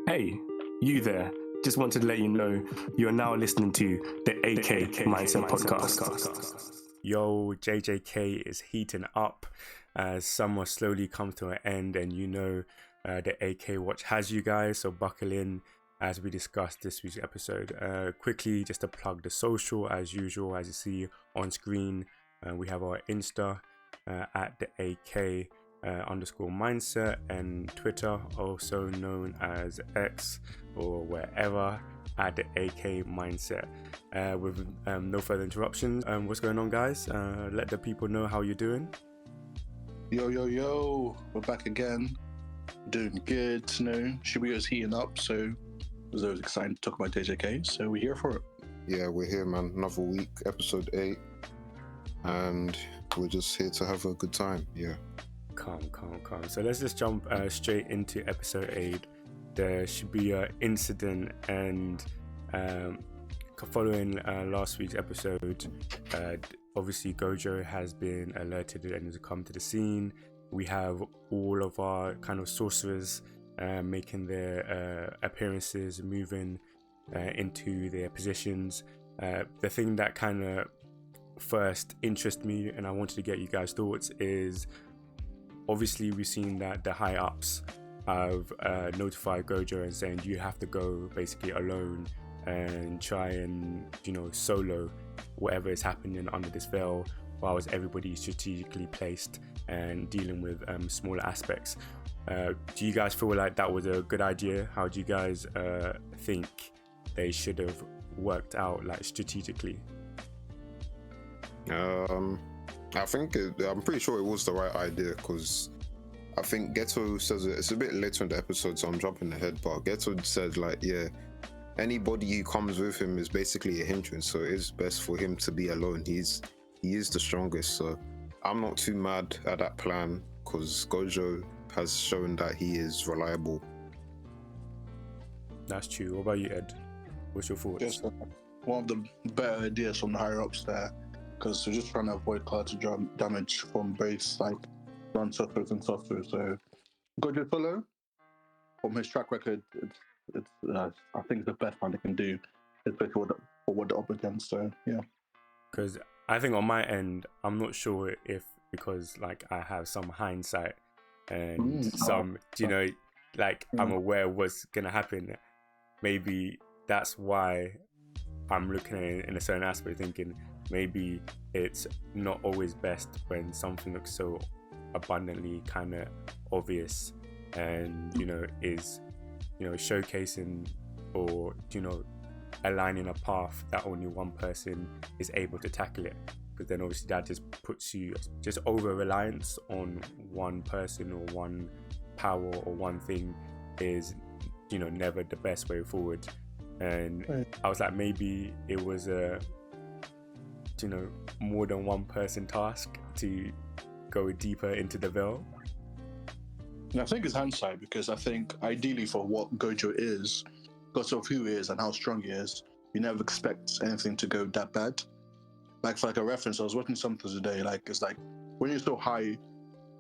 Hey, you there. Just wanted to let you know you are now listening to the AK Mindset Podcast. Yo, JJK is heating up as summer slowly comes to an end, and the AKWatch has you guys, so buckle in as we discuss this week's episode. Quickly, just to plug the social as usual, as you see on screen, we have our Insta at the AK underscore mindset, and Twitter, also known as X or wherever, at the AK mindset. With no further interruptions, what's going on, guys? Let the people know how you're doing. Yo, we're back again. Doing good. Shibuya's heating up, so it's always exciting to talk about JJK, so we're here for it. Yeah, we're here, man. Another week, episode 8, and we're just here to have a good time. Yeah. Calm. So let's just jump straight into episode 8, the Shibuya incident. And following last week's episode, obviously Gojo has been alerted and has come to the scene. We have all of our kind of sorcerers making their appearances, moving into their positions. The thing that kind of first interested me, and I wanted to get you guys' thoughts, is obviously we've seen that the high ups have notified Gojo and saying you have to go basically alone and try and solo whatever is happening under this veil, whilst everybody is strategically placed and dealing with smaller aspects. Do you guys feel like that was a good idea? How do you guys think they should have worked out, like, strategically? I'm pretty sure it was the right idea, because I think Geto says it's a bit later in the episode, so I'm jumping ahead, but Geto said, like, yeah, anybody who comes with him is basically a hindrance, so it is best for him to be alone. He is the strongest, so I'm not too mad at that plan, because Gojo has shown that he is reliable. That's true. What about you, Ed? What's your thoughts? Just one of the better ideas from the higher ups there, because we're just trying to avoid collateral damage from both, like, non-sufferers and sufferers. So Gojo solo, from his track record, it's I think the best one they can do, especially for what they're up against. So yeah. Because I think on my end, I'm not sure if, because like I have some hindsight and some, I'm aware of what's gonna happen. Maybe that's why I'm looking at it in a certain aspect, thinking maybe it's not always best when something looks so abundantly kind of obvious and is showcasing or aligning a path that only one person is able to tackle it, because then obviously that just puts you just over reliance on one person or one power or one thing is never the best way forward. And I was like, maybe it was a more than one person task to go deeper into the veil. I think it's hindsight, because I think ideally for what Gojo is, because of who he is and how strong he is, you never expect anything to go that bad. Like, for like a reference, I was watching something today, like, it's like when you're so high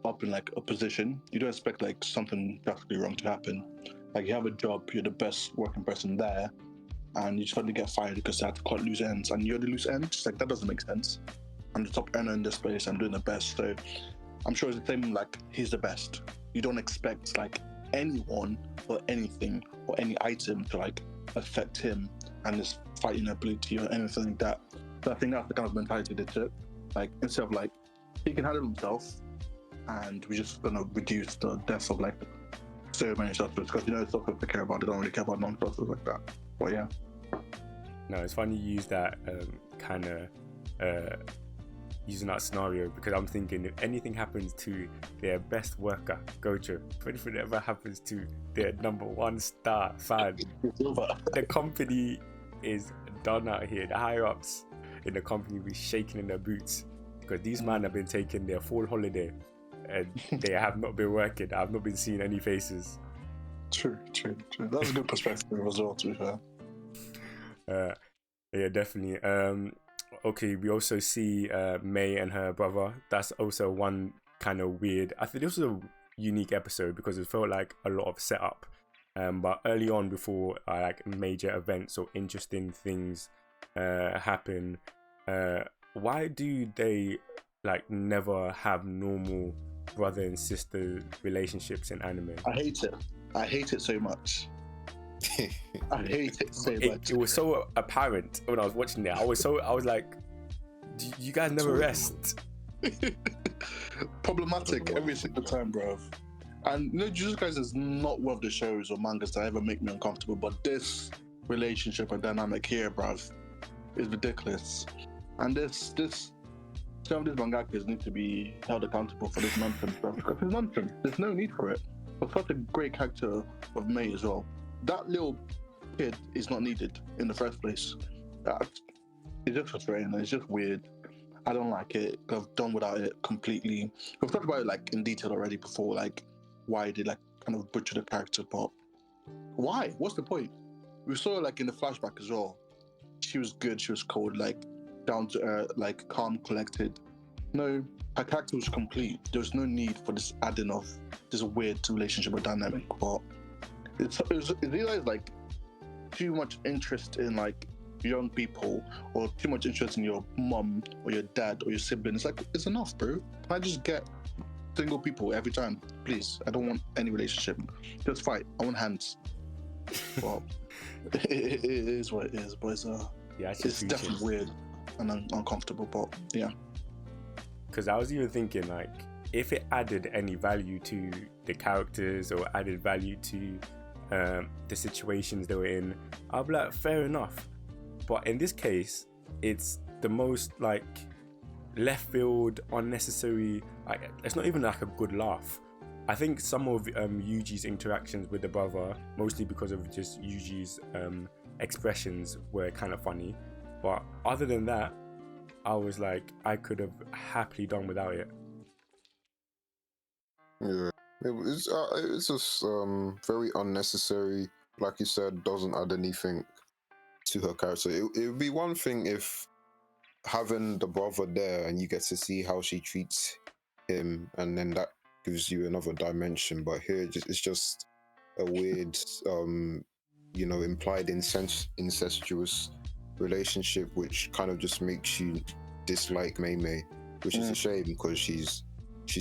up in like a position, you don't expect like something drastically wrong to happen. Like, you have a job, you're the best working person there, and you suddenly get fired because they have to cut loose ends, and you're the loose end. It's like, that doesn't make sense. I'm the top earner in this place, I'm doing the best. So I'm sure it's the same, like, he's the best. You don't expect like anyone or anything or any item to like affect him and his fighting ability or anything like that. So I think that's the kind of mentality they took. Like, instead of like, he can handle himself and we're just gonna reduce the deaths of like so many sufferers, because sufferers they care about, they don't really care about non-sufferers like that. But yeah. No, it's funny you use that kind of using that scenario, because I'm thinking if anything happens to their best worker, Gojo, if anything ever happens to their number one star fan, the company is done out here. The higher ups in the company will be shaking in their boots, because these men have been taking their fall holiday and they have not been working. I've not been seeing any faces. True. That's a good perspective as well, to be fair. Yeah, definitely. Okay, we also see May and her brother. That's also one kind of weird. I think this was a unique episode because it felt like a lot of setup But early on, before like major events or interesting things happen, why do they like never have normal brother and sister relationships in anime? I hate it. I hate it so much. I hate it so much. It was so apparent when I was watching it. I was like, you guys never rest. Problematic every single time, bro. And you know, Jujutsu Kaisen is not one of the shows or mangas that ever make me uncomfortable, but this relationship and dynamic here, bruv, is ridiculous. And some of these mangakas need to be held accountable for this nonsense, bro. Because it's nonsense. There's no need for it. For such a great character of May as well. That little kid is not needed in the first place. It's just frustrating and it's just weird. I don't like it. I've done without it completely. We've talked about it like in detail already before, like why they like kind of butcher the character, but why? What's the point? We saw like in the flashback as well. She was good, she was cold, like down to earth, like calm, collected. No, her character was complete. There was no need for this adding of this weird relationship or dynamic. But it's either like too much interest in like young people or too much interest in your mom or your dad or your sibling. It's like, it's enough, bro. Can I just get single people every time, please? I don't want any relationship. Just fight. I want hands. Well, it is what it is, but it's definitely weird and uncomfortable, but yeah. Because I was even thinking like, if it added any value to the characters or added value to the situations they were in, I'll be like, fair enough. But in this case, it's the most like left field, unnecessary. Like, it's not even like a good laugh. I think some of Yuji's interactions with the brother, mostly because of just Yuji's expressions, were kind of funny. But other than that, I was like, I could have happily done without it. Yeah, it's just very unnecessary. Like you said, doesn't add anything to her character. It would be one thing if having the brother there and you get to see how she treats him, and then that gives you another dimension. But here, it's just a weird, implied incestuous relationship, which kind of just makes you dislike Mei, which is a shame because she's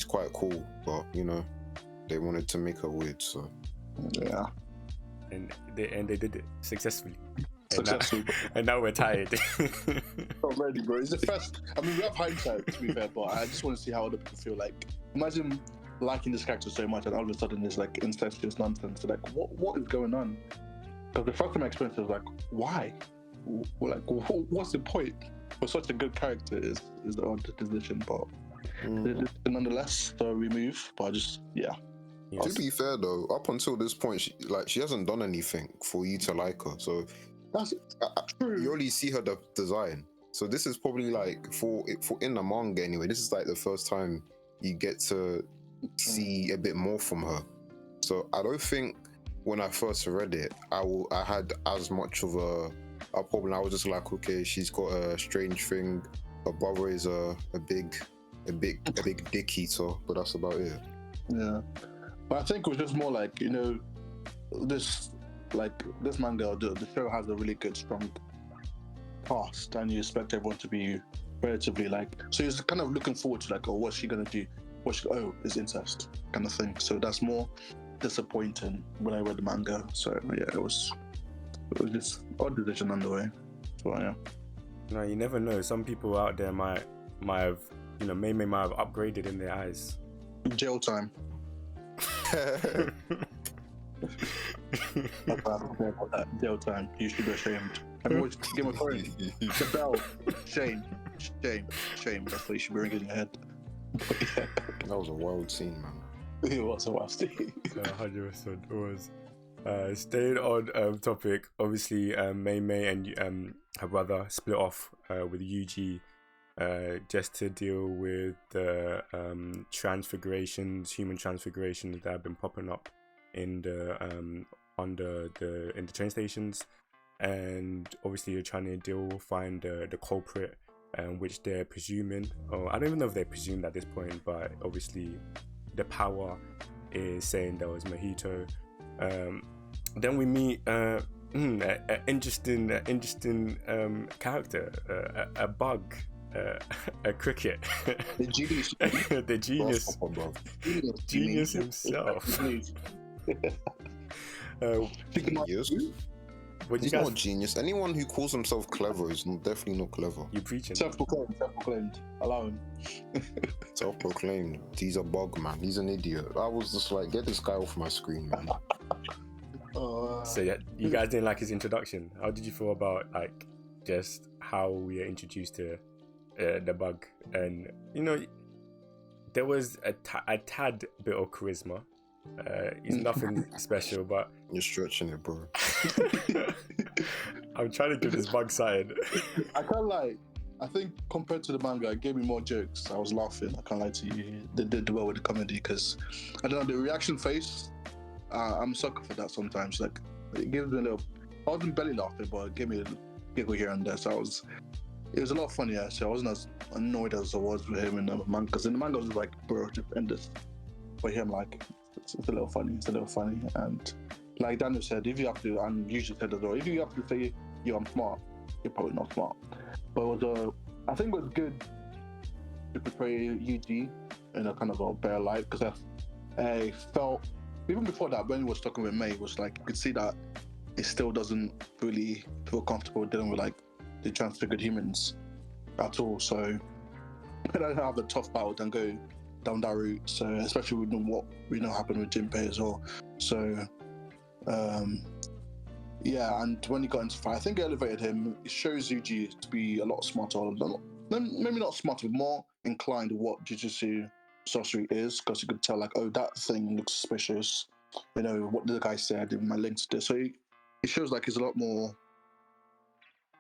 quite cool, but they wanted to make her weird, so yeah. And they did it successfully. And now we're tired. Not ready, bro. It's the first. I mean, we have hindsight to be fair, but I just want to see how other people feel. Like, imagine liking this character so much, and all of a sudden it's like incestuous nonsense. Like, what is going on? Because the first time I experienced it was like, why? Like, what's the point? For such a good character is the odd position, but nonetheless, so we move. But yeah. To be fair though, up until this point, she hasn't done anything for you to like her. So that's true. You only see her design. So this is probably like for in the manga anyway. This is like the first time you get to see a bit more from her. So I don't think when I first read it, I had as much of a problem. I was just like, okay, she's got a strange thing. Her brother is a big dick eater, but that's about it. Yeah. But I think it was just more like, this manga, the show has a really good, strong cast, and you expect everyone to be relatively like, so you're kind of looking forward to like, oh, what's she gonna do? It's incest kind of thing. So that's more disappointing when I read the manga. So yeah, it was just odd decision on the way. So yeah. No, you never know. Some people out there might have, Mei might have upgraded in their eyes. Jail time. Not bad. About that. Jail time. You should be ashamed. Have you watched Game of Thrones? The bell. Shame. That's what you should be ringing in your head. Yeah. That was a wild scene, man. It was a wild scene. 100% was. Staying on topic, obviously Mei and her brother split off with Yuji just to deal with the human transfigurations that have been popping up in the in the train stations, and obviously you're trying to find the culprit, which they're presuming, or I don't even know if they presumed at this point, but obviously the power is saying that was Mahito. then we meet an interesting character, a bug, a cricket, The genius. the genius, Grasshopper, bro. genius himself. Genius? What you He's guys? not a genius. Anyone who calls himself clever is definitely not clever. You preaching? Self-proclaimed. Allow him. Self-proclaimed. He's a bug, man. He's an idiot. I was just like, get this guy off my screen, man. So yeah, you guys didn't like his introduction. How did you feel about like just how we are introduced to the bug? And you know, there was a tad bit of charisma. He's nothing special, but You're stretching it, bro. I'm trying to give this bug side. I can't lie. I think compared to the manga, it gave me more jokes. I was laughing. I can't lie to you. They did well with the comedy because I don't know the reaction face. I'm a sucker for that sometimes. Like it gives me a little. I wasn't belly laughing, but it gave me a giggle here and there. So it was a lot funnier. So I wasn't as annoyed as I was with him in the manga. Because in the manga, I was like, bro, just end this. But him, like, it's a little funny. It's a little funny. And like Daniel said, if you have to, and usually said as well, if you have to say, yo, I'm smart, you're probably not smart. But it was I think it was good to portray Yuji in a kind of a better light because I felt even before that when he was talking with May, it was like you could see that it still doesn't really feel comfortable dealing with like the transfigured humans at all. So I don't have a tough battle and go down that route. So especially with what we know happened with Jinpei as well. So yeah, and when he got into fight, I think it elevated him. It shows Yuji to be a lot smarter, maybe not smarter, but more inclined to what Jujutsu sorcery is, because you could tell, like, oh, that thing looks suspicious. You know, what the guy said in my links to this. So it shows like he's a lot more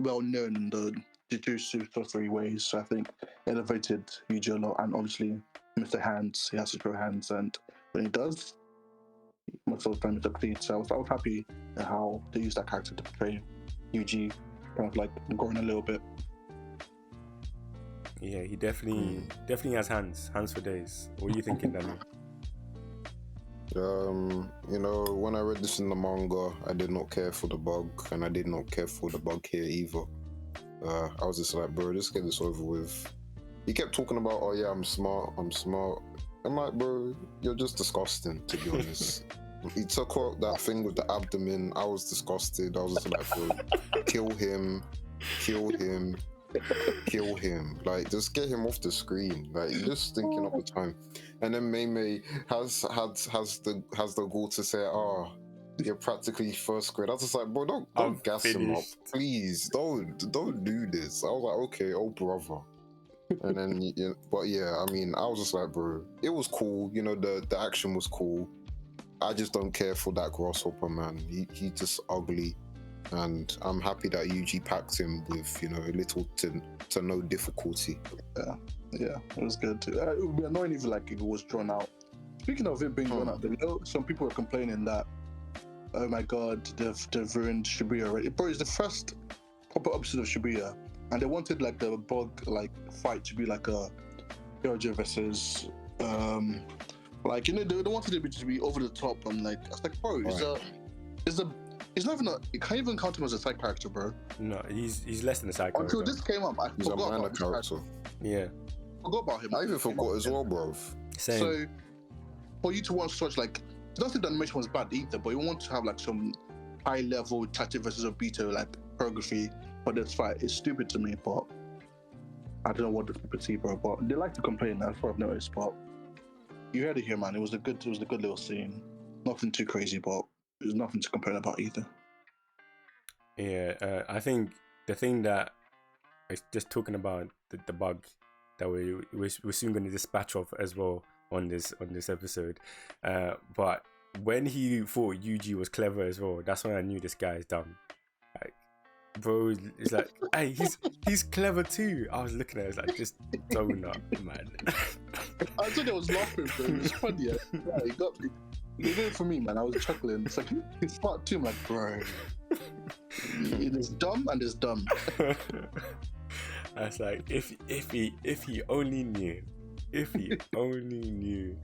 well known in the Jujutsu sorcery ways. So I think elevated Yuji a lot, and obviously Mr. Hands, he has to throw hands, and when he does, most of the time it succeeds. So I was happy at how they used that character to portray Yuji kind of like growing a little bit. Yeah, he definitely has hands for days. What are you thinking, Daniel? You know, when I read this in the manga, I did not care for the bug, and I did not care for the bug here either. I was just like, bro, just get this over with. He kept talking about, oh yeah, I'm smart. I'm like, bro, you're just disgusting, to be honest. He took out that thing with the abdomen. I was disgusted. I was just like, bro, kill him. Like, just get him off the screen. Like, you're just thinking up the time. And then Mei has the gall to say, oh, you're practically first grade. I was just like, bro, don't gas him up, please. Don't do this. I was like, okay, oh brother. And then, but yeah, I mean, I was just like, bro, it was cool. You know, the action was cool. I just don't care for that grasshopper, man. He just ugly. And I'm happy that Yuji packed him with, you know, little to no difficulty. Yeah, it was good too. It would be annoying if like it was drawn out. Speaking of it being drawn out, some people were complaining that, oh my god, they've ruined Shibuya already. Bro, it's the first proper episode of Shibuya, and they wanted like the bug like fight to be like a Gojo versus like, you know, they wanted it to be over the top, and like I was like, bro, it's not even you can't even count him as a side character, bro. No, he's less than a side character. Until this came up, I He's forgot a minor about character. Yeah. Forgot about him. I even forgot as well, bro. Same. So for you to want such like, it's not that the animation was bad either, but you want to have like some high level Tachi versus Obito like choreography for this fight. It's stupid to me, but I don't know what the people see, bro. But they like to complain. That's what I've noticed. But you heard it here, man. It was a good little scene. Nothing too crazy, but there's nothing to complain about either. Yeah, I think the thing that is just talking about the bug that we're soon going to dispatch of as well on this episode. But when he thought Yuji was clever as well, that's when I knew this guy is dumb. Like, bro, it's like, hey, he's clever too. I was looking at it, like, just zone up, man. I thought I was laughing, bro. It was funny. Yeah, he got me. He did it for me, man. I was chuckling. It's like, he's smart too. I'm like, bro. It is dumb and it's dumb. I was like, if he only knew. If he only knew.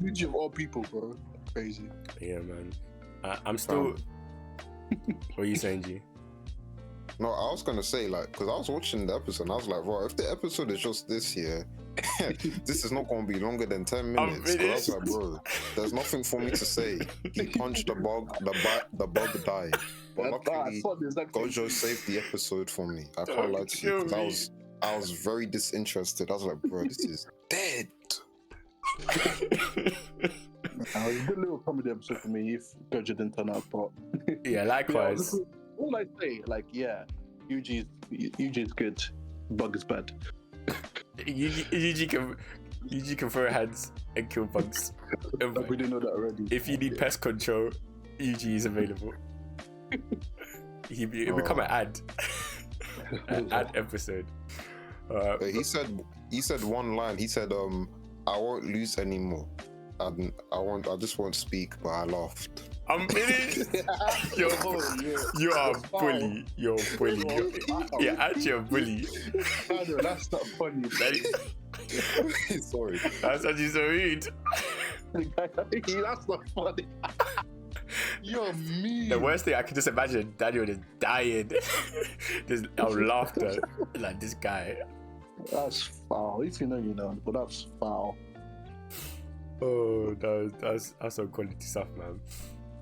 Yuji of all people, bro. Crazy. Yeah, man. I'm still What are you saying, G? No, I was gonna say, like, because I was watching the episode and I was like, bro, if the episode is just this here, this is not gonna be longer than 10 minutes. 'Cause I was like, bro, there's nothing for me to say. He punched the bug, the bug died. But luckily, Gojo saved the episode for me. I can't lie to you, because I was very disinterested. I was like, bro, this is dead. It was a good little comedy episode for me if Gojo didn't turn up, but Yeah, likewise. all I say, like, yeah, Yuji's good, Bug is bad. Yuji can throw hands and kill bugs. We didn't know that already. If you need pest control, Yuji is available. He'll become an ad episode. He said one line. He said, I won't lose anymore. I just won't speak, but I laughed. I'm finished. You are a bully. You're a bully. You're actually a bully. No, that's not funny. Sorry. That's actually so rude. That's not funny. You're mean. The worst thing I can just imagine, Daniel just dying. Just out of laughter. Like this guy. That's foul. If you know, you know, but that's foul. Oh, that's some quality stuff, man.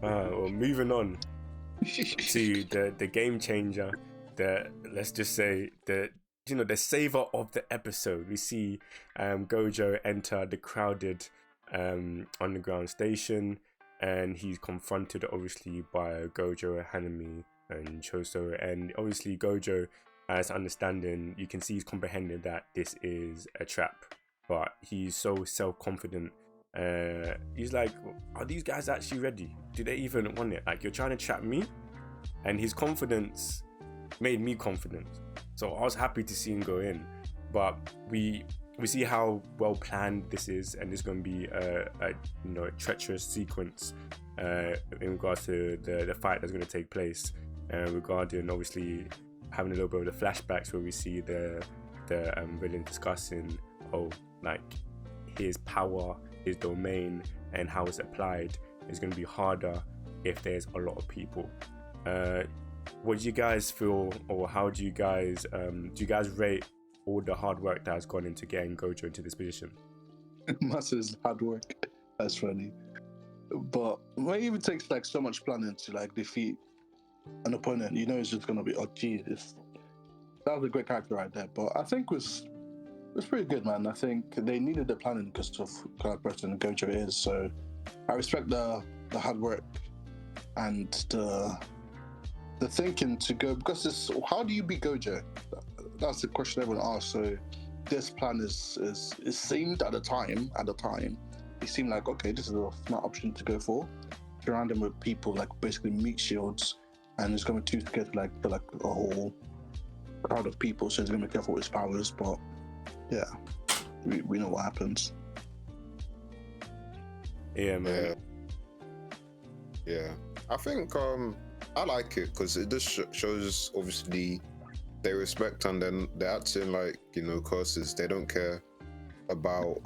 Well, moving on to the game changer, let's just say the saver of the episode. We see Gojo enter the crowded underground station, and he's confronted obviously by Gojo, Hanami, and Choso, and obviously Gojo, as understanding, you can see he's comprehending that this is a trap, but he's so self-confident. He's like, are these guys actually ready? Do they even want it? Like, you're trying to trap me? And his confidence made me confident, so I was happy to see him go in. But we see how well planned this is, and there's going to be a treacherous sequence in regards to the fight that's going to take place, regarding obviously having a little bit of the flashbacks where we see the villain discussing like his power, his domain, and how it's applied is going to be harder if there's a lot of people. What do you guys feel, or how do you guys rate all the hard work that has gone into getting Gojo into this position? Massive hard work. That's funny. But it even takes like so much planning to like defeat an opponent. You know, it's just gonna be, oh Jesus, that was a great character right there. But I think it was pretty good, man. I think they needed the planning because of kind of person Gojo is. So I respect the hard work and the thinking to go, because this, how do you beat Gojo? That's the question everyone asks. So this plan is seemed at the time, it seemed like, okay, this is a smart option to go for. Surround him with people like basically meat shields, and it's going to be too scared to like a whole crowd of people, so he's going to be careful with his powers. But yeah, we know what happens. Yeah, man. Yeah. I think I like it because it just shows obviously they respect, and then they're acting like, you know, curses. They don't care about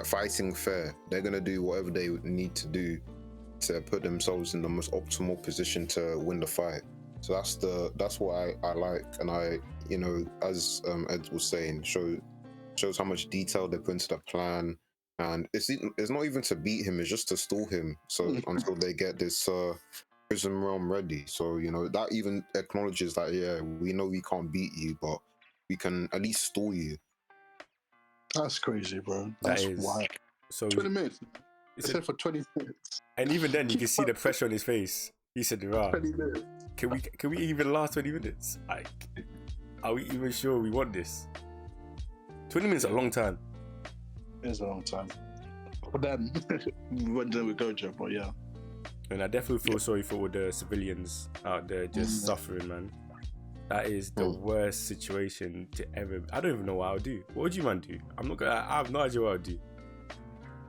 fighting fair. They're gonna do whatever they need to do to put themselves in the most optimal position to win the fight. So that's what I like, and I, you know, as Ed was saying, shows how much detail they put into the plan. And it's not even to beat him, it's just to stall him. So until they get this prison realm ready. So, you know, that even acknowledges that, yeah, we know we can't beat you, but we can at least stall you. That's crazy, bro. That's wild. So 20 minutes. It said for 20 minutes. And even then, you can see the pressure on his face. He said, "Right, 20 minutes. Can we even last 20 minutes? Like, are we even sure we want this? 20 minutes is a long time." It's a long time. But then, we went there with Gojo, but yeah. And I definitely feel sorry for all the civilians out there just suffering, man. That is the worst situation to ever. I don't even know what I would do. What would you, man, do? I have no idea what I would do.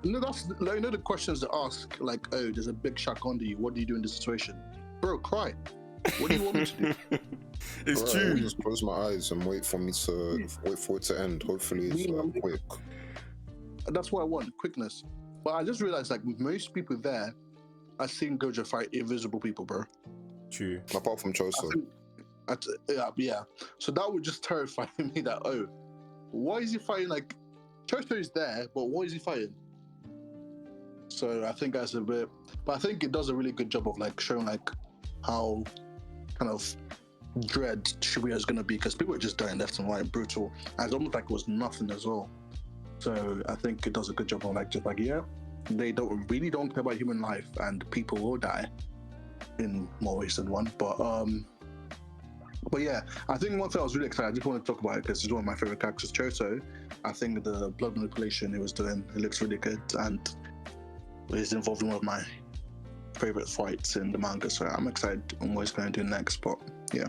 No, that's, like, you know, the questions they ask, like, oh, there's a big shark under you. What do you do in this situation? Bro, cry. What do you want me to do? It's true. I just close my eyes and wait for it to end. Hopefully it's quick. That's what I want, quickness. But I just realized, like, most people there I've seen Gojo fight invisible people, bro. True. Apart from Choso. Yeah. So that would just terrify me. That why is he fighting? Like, Choso is there, but why is he fighting? So I think that's a bit, but I think it does a really good job of like showing like how kind of dread Shibuya is gonna be, because people are just dying left and right, brutal. And it's almost like it was nothing as well. So I think it does a good job of like just like, yeah, they don't care about human life, and people will die in more ways than one. But yeah, I think one thing I was really excited, I just want to talk about it because it's one of my favorite characters, Choso. I think the blood manipulation he was doing, it looks really good, and he's involved in one of my favorite fights in the manga. So I'm excited on what he's going to do next. But yeah.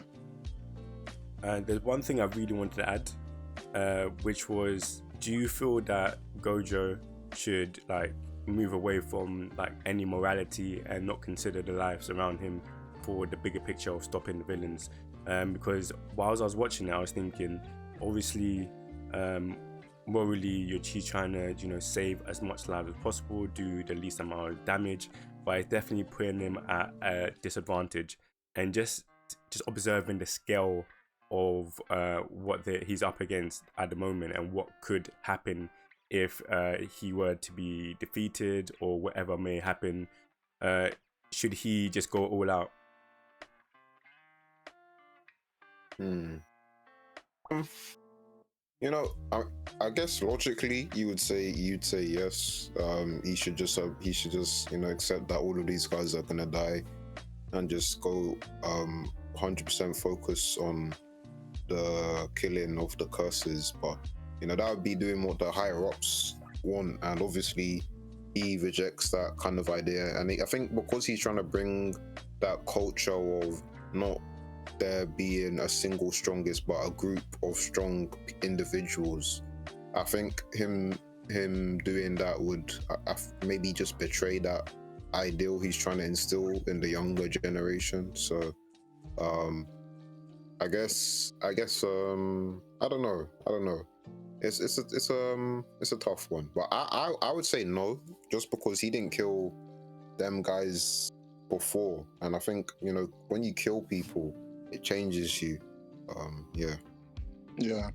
There's one thing I really wanted to add, which was, do you feel that Gojo should like move away from like any morality and not consider the lives around him for the bigger picture of stopping the villains? Because whilst I was watching it, I was thinking, obviously, morally, he's trying to, save as much lives as possible, do the least amount of damage, but it's definitely putting him at a disadvantage. And just observing the scale of what he's up against at the moment, and what could happen if he were to be defeated, or whatever may happen, should he just go all out? I guess logically you'd say yes. He should just accept that all of these guys are gonna die, and just go 100% focus on the killing of the curses. But that would be doing what the higher ups want, and obviously he rejects that kind of idea. And I think because he's trying to bring that culture of not there being a single strongest, but a group of strong individuals, I think him doing that would maybe just betray that ideal he's trying to instill in the younger generation. So I guess I don't know. It's a tough one, but I would say no, just because he didn't kill them guys before, and I think when you kill people, it changes you. Yeah,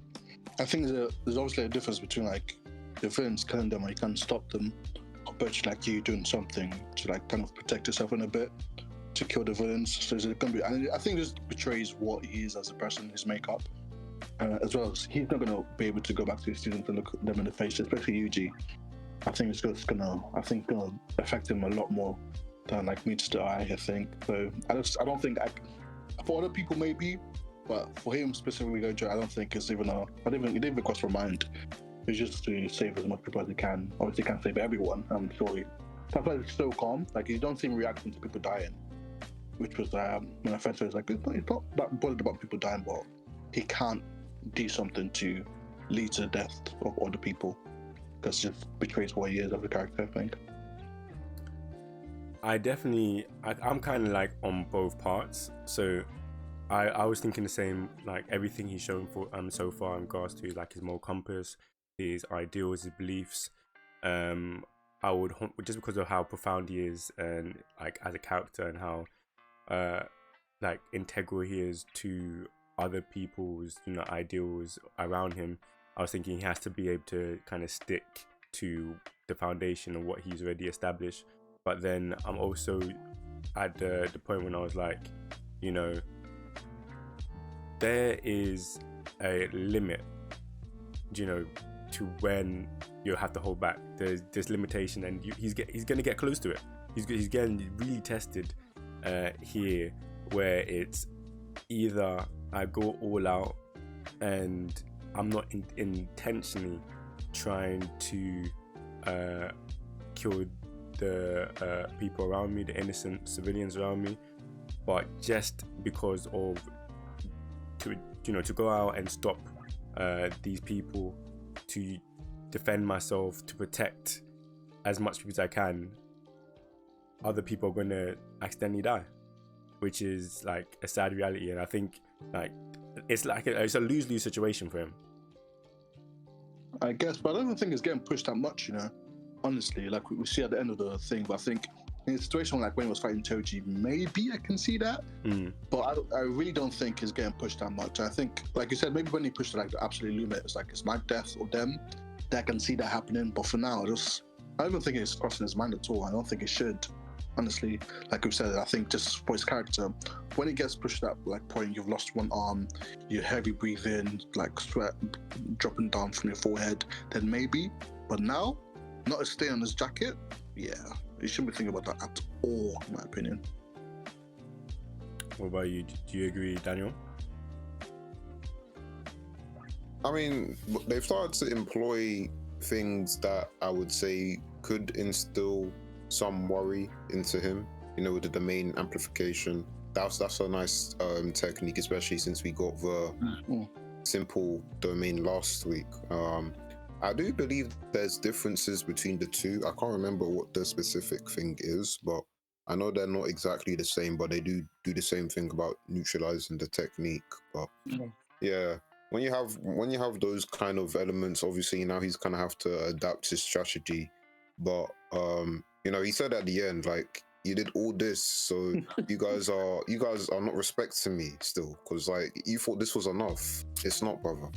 I think there's obviously a difference between like the villains killing them and you can't stop them, compared to like you doing something to like kind of protect yourself in a bit to kill the villains. So it's gonna be, and I think this betrays what he is as a person, his makeup, as well as he's not gonna be able to go back to his students and look them in the face, especially Yuji. I think it's gonna affect him a lot more than like meets the eye, I think. So I don't think for other people maybe, but for him specifically, Gojo, I don't think it's even it didn't even cross my mind. It's just to save as much people as he can. Obviously, he can't save everyone. I'm sorry. That's why he's so calm. Like, you don't see him reacting to people dying, which was when I first was like, it's not that bothered about people dying, but he can't do something to lead to the death of other people, because it just betrays what he is as a character, I think. I'm kind of like on both parts. So I was thinking the same, like everything he's shown for so far in regards to like his moral compass, his ideals, his beliefs. I would, just because of how profound he is, and like as a character, and how like integral he is to other people's ideals around him, I was thinking he has to be able to kind of stick to the foundation of what he's already established. But then I'm also at the point when I was like, there is a limit, to when you have to hold back. There's this limitation, and he's going to get close to it. He's getting really tested here, where it's either I go all out and I'm not intentionally trying to kill the people around me, the innocent civilians around me, but just because of to go out and stop these people, to defend myself, to protect as much people as I can, other people are going to accidentally die, which is like a sad reality. And I think like it's a lose-lose situation for him, I guess. But I don't think it's getting pushed that much, honestly. Like we see at the end of the thing, but I think in a situation like when he was fighting Toji, maybe I can see that. But I really don't think he's getting pushed that much. I think, like you said, maybe when he pushed to like the absolute limit, it's like it's my death or them. That I can see that happening. But for now, I don't think it's crossing his mind at all. I don't think it should. Honestly, like we've said, I think just for his character, when he gets pushed to that like point, you've lost one arm, you're heavy breathing, like sweat dropping down from your forehead, then maybe. But now, not a stain on his jacket, yeah, you shouldn't be thinking about that at all, in my opinion. What about you? Do you agree, Daniel? I mean, they've started to employ things that I would say could instill some worry into him, with the domain amplification. That's a nice technique, especially since we got the simple domain last week. I do believe there's differences between the two. I can't remember what the specific thing is, but I know they're not exactly the same, but they do the same thing about neutralizing the technique. But yeah, when you have those kind of elements, obviously now he's gonna have to adapt his strategy. But he said at the end, like, you did all this, so you guys are not respecting me still, because like you thought this was enough. It's not, brother.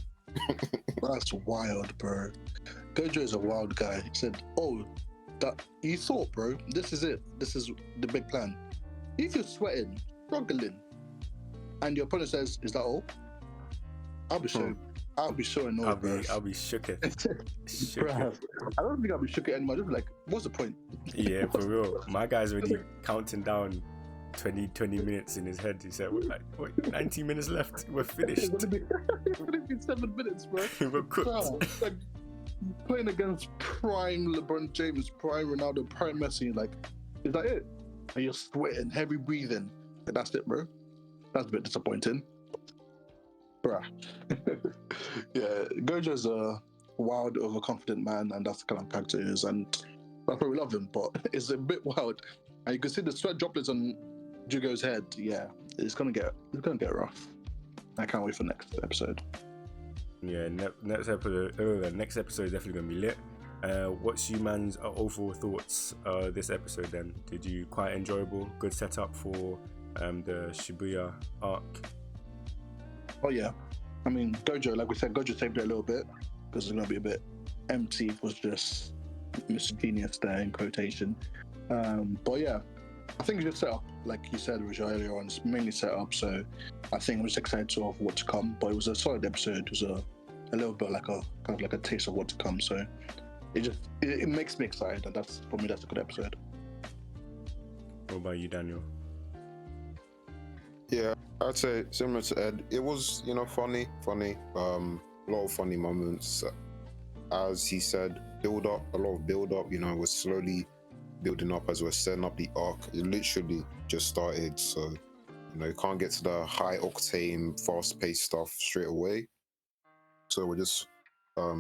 That's wild, bro. Gojo is a wild guy. He said, "Oh, that you thought, bro. This is it. This is the big plan. If you're sweating, struggling, and your opponent says, "Is that all?" I'll be sure. I'll be sure and all. I'll be shook. I don't think I'll be shook anymore. I'll just be like, what's the point? Yeah, for real. My guy's already counting down 20 minutes in his head. He said, what 19 minutes left? We're finished. It's gonna be 7 minutes, bro. We're cooked. Bro, like, playing against prime LeBron James, prime Ronaldo, prime Messi, like, is that it? And you're sweating, heavy breathing. And that's it, bro. That's a bit disappointing. Bruh. Yeah, Gojo's a wild, overconfident man, and that's the kind of character he is, and that's why we love him, but it's a bit wild. And you can see the sweat droplets on Jugo's head. Yeah, it's gonna get rough. I can't wait for next episode. Yeah, next episode is definitely gonna be lit. What's you man's overall thoughts this episode then? Did you quite enjoyable? Good setup for the Shibuya arc? Oh yeah, I mean Gojo, like we said, Gojo saved it a little bit because it's gonna be a bit empty. It was just miscellaneous there in quotation. But yeah, I think it's just set up, like you said, Roger, earlier on. It's mainly set up, so I think I'm just excited of what to come. But it was a solid episode. It was a little bit like a kind of like a taste of what to come. So it makes me excited, and that's for me. That's a good episode. What about you, Daniel? Yeah, I'd say similar to Ed. It was, funny. A lot of funny moments. As he said, a lot of build up. We're slowly building up as we're setting up the arc. It literally just started, so you can't get to the high octane, fast paced stuff straight away. So we're just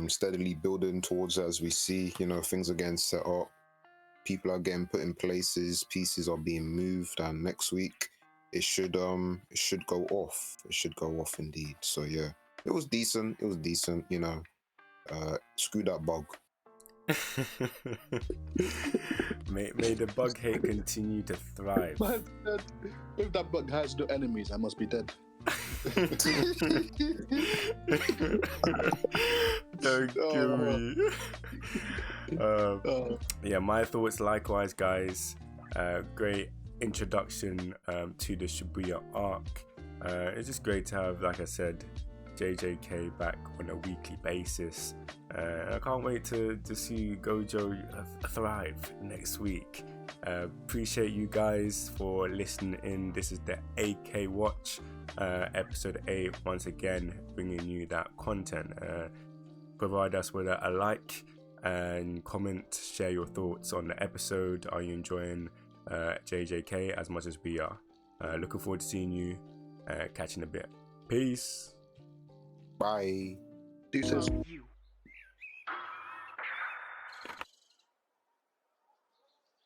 steadily building towards it as we see. Things are getting set up. People are getting put in places. Pieces are being moved, and next week it should go off. It should go off indeed. So yeah, it was decent. Screw that bug. may the bug hate continue to thrive. But if that bug has no enemies, I must be dead. Don't kill me. Yeah, my thoughts likewise, guys. Great introduction to the Shibuya arc. It's just great to have, like I said, JJK back on a weekly basis. I can't wait to see Gojo thrive next week. Appreciate you guys for listening in. This is the AKWatch, episode 8. Once again, bringing you that content. Provide us with a like and comment. Share your thoughts on the episode. Are you enjoying JJK as much as we are? Looking forward to seeing you. Catching a bit. Peace. Bye. Deuces. You